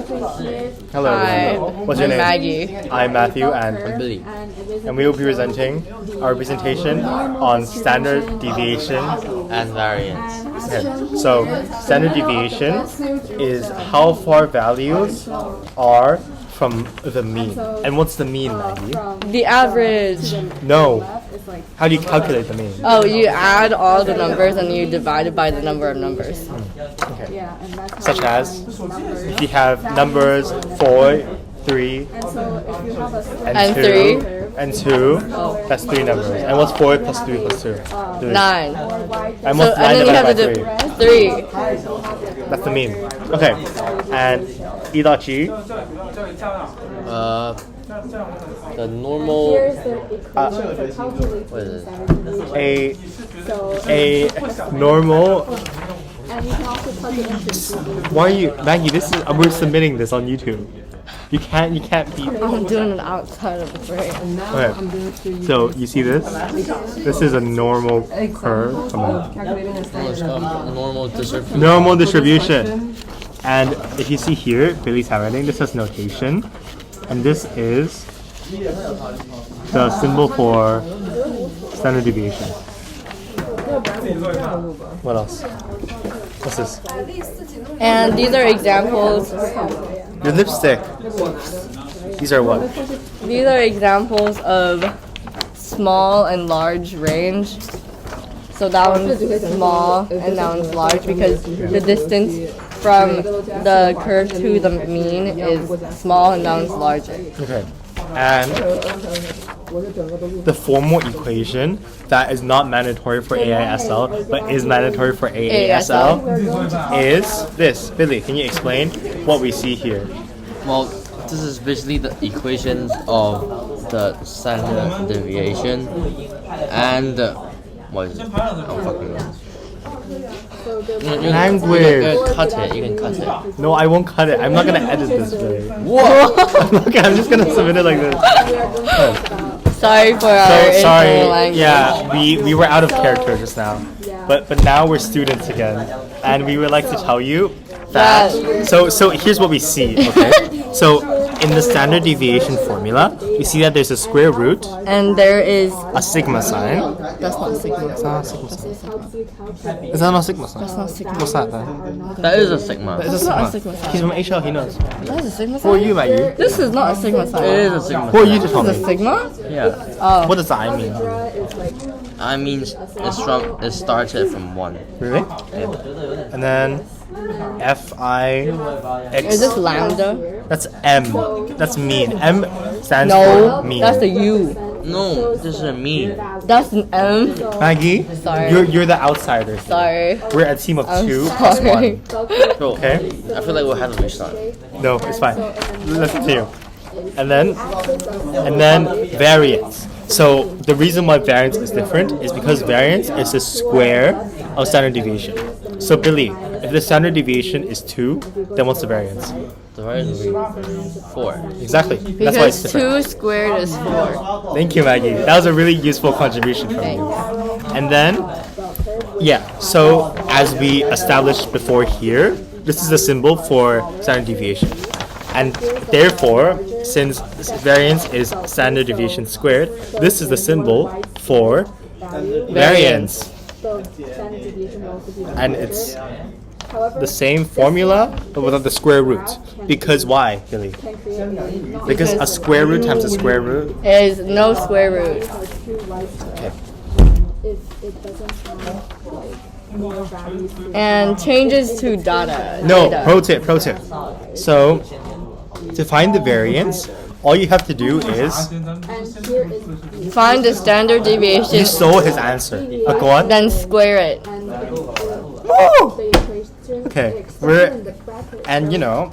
Hello. Hi, What's your I'm name? Maggie. I'm Matthew, and Billy. we will be presenting our presentation on standard deviation. And variance. Okay. So, standard deviation is how far values are from the mean. And what's the mean, Maggie? The average. No. How do you calculate the mean? Oh, you add all the numbers and you divide it by the number of numbers. Okay. Such as, if you have numbers 4, 3, and 2, and 2, that's 3 numbers. And what's 4 plus 3 plus 2? 3. 9. And what's 9 And then you have divided to by 3? do 3. That's the mean. Okay. And 1到7. The normal. What is it? A normal. Why are you, Maggie? This is we're submitting this on YouTube. You can't be. I'm doing it outside of the frame. Okay. So you see this? This is a normal curve. Come on. Normal distribution. And if you see here, Billy's handwriting. This is notation, and this is the symbol for standard deviation. What else? What's this? And these are examples. Your lipstick. These are what? These are examples of small and large range. So that one's small and that one's large because the distance from the curve to the mean is small and that one's larger. Okay. And the formal equation that is not mandatory for AISL but is mandatory for AASL is this. Billy, can you explain what we see here? Well, this is basically the equations of the standard deviation and what is it? Oh, fucking know. Language. You can cut it. No, I won't cut it. I'm not gonna edit this, Billy. What? I'm just gonna submit it like this. Sorry for our So informal sorry. language. Yeah, we were out of character just now, but now we're students again, and we would like to tell you that. So here's what we see. Okay. So in the standard deviation formula, we see that there's a square root, And there is. a sigma sign. That's not sigma. It's not a sigma sign. Is that not a sigma sign? That's not sigma. What's that then? That is a sigma. It's a not a sigma. sigma sign. He's from HL. He knows. That's a sigma Who are sign? you, Maggie? This is not a sigma sign. It is a sigma. Who are you to tell This is a me? sigma? Yeah. Oh. What does the I mean? I mean, it started from 1. Really? And then FIX. Is this lambda? That's M. That's mean. M stands No, for mean. that's a U. No, this is a mean. That's an M. Maggie, Sorry. you're the outsider. Sorry. We're a team of I'm 2 plus sorry. 1. So, Okay? I feel like we'll have to restart. No, it's fine. Let's continue. And then variance. So the reason why variance is different is because variance is the square of standard deviation. So Billy, if the standard deviation is 2, then what's the variance? The variance will be 4. Exactly. That's why it's Because different. 2 squared is 4. Thank you, Maggie. That was a really useful contribution from you. And then, so as we established before here, this is a symbol for standard deviation. And therefore, since variance is standard deviation squared, this is the symbol for variance. And it's the same formula, but without the square root. Because why, Billy? Because a square root times a square root. Is no square root. Okay. And changes to data. No, pro tip. So, to find the variance, all you have to do is Find the standard deviation, you stole his answer. Go on. then square it. Okay, and you know,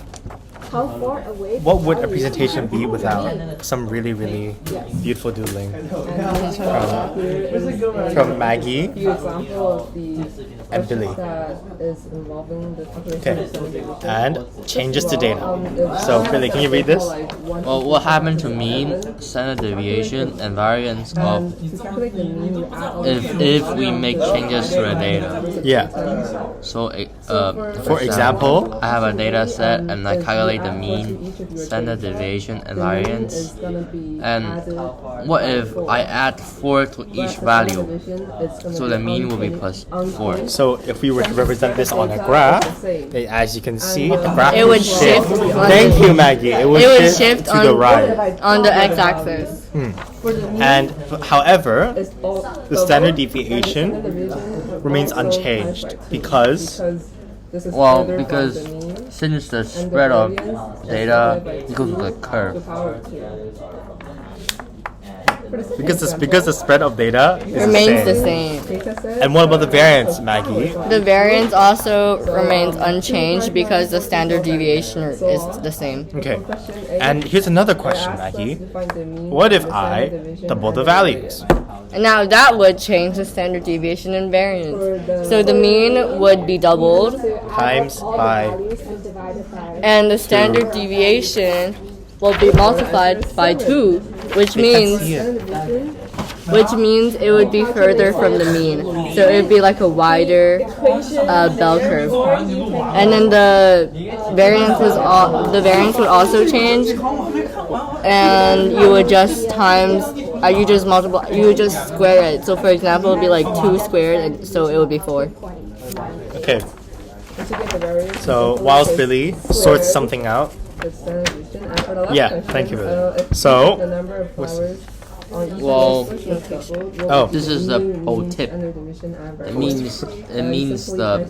what would a presentation be without some really, really beautiful doodling from Maggie and Billy? Okay, and changes to data. So Billy, can you read this? Well, what happened to mean, standard deviation, and variance of if we make changes to the data? Yeah. So, For example, I have a data set and I calculate the mean, standard deviation, and variance. And what if I add 4 to each value? So the mean will be plus 4. So if we were to represent this on a graph, as you can see, the graph It would shift. Thank you, Maggie. It would shift to the right. on the x-axis. And however, the standard deviation remains unchanged because Well, because since the spread of data equals to the curve. because the spread of data is Remains the the same. same. And what about the variance, Maggie? The variance also remains unchanged because the standard deviation is the same. Okay. And here's another question, Maggie. What if I double the values? And now that would change the standard deviation and variance. So the mean would be doubled, Times by and the standard deviation will be multiplied by 2, which means it would be further from the mean. So it would be like a wider bell curve. And then the variance would also change, and you would just you would just square it. So for example, it would be like 2 squared, and so it would be 4. Okay. So whilst Billy sorts something out. Yeah, thank you, Billy. So, Well, oh, this is the pro tip. It means the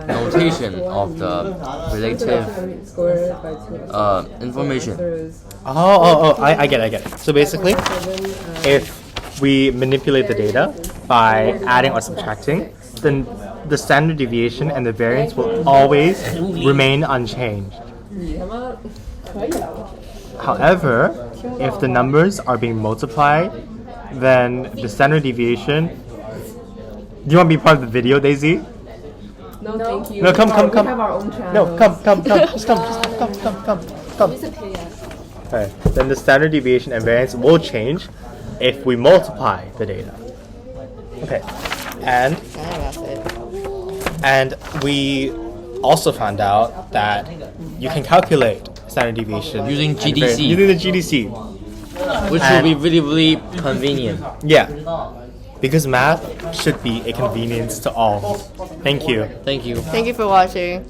notation of the relative information. I get it. So basically, if we manipulate the data by adding or subtracting, then the standard deviation and the variance will always remain unchanged. However, if the numbers are being multiplied, then the standard deviation. Do you want to be part of the video, Daisy? No, thank you. No, come. We have our own channel. No, come. Just come. Okay. Then the standard deviation and variance will change if we multiply the data. Okay. And we also found out that you can calculate standard deviation Using and GDC. variance using the GDC. Which will be really, really convenient. Yeah. Because math should be a convenience to all. Thank you. Thank you. Thank you for watching.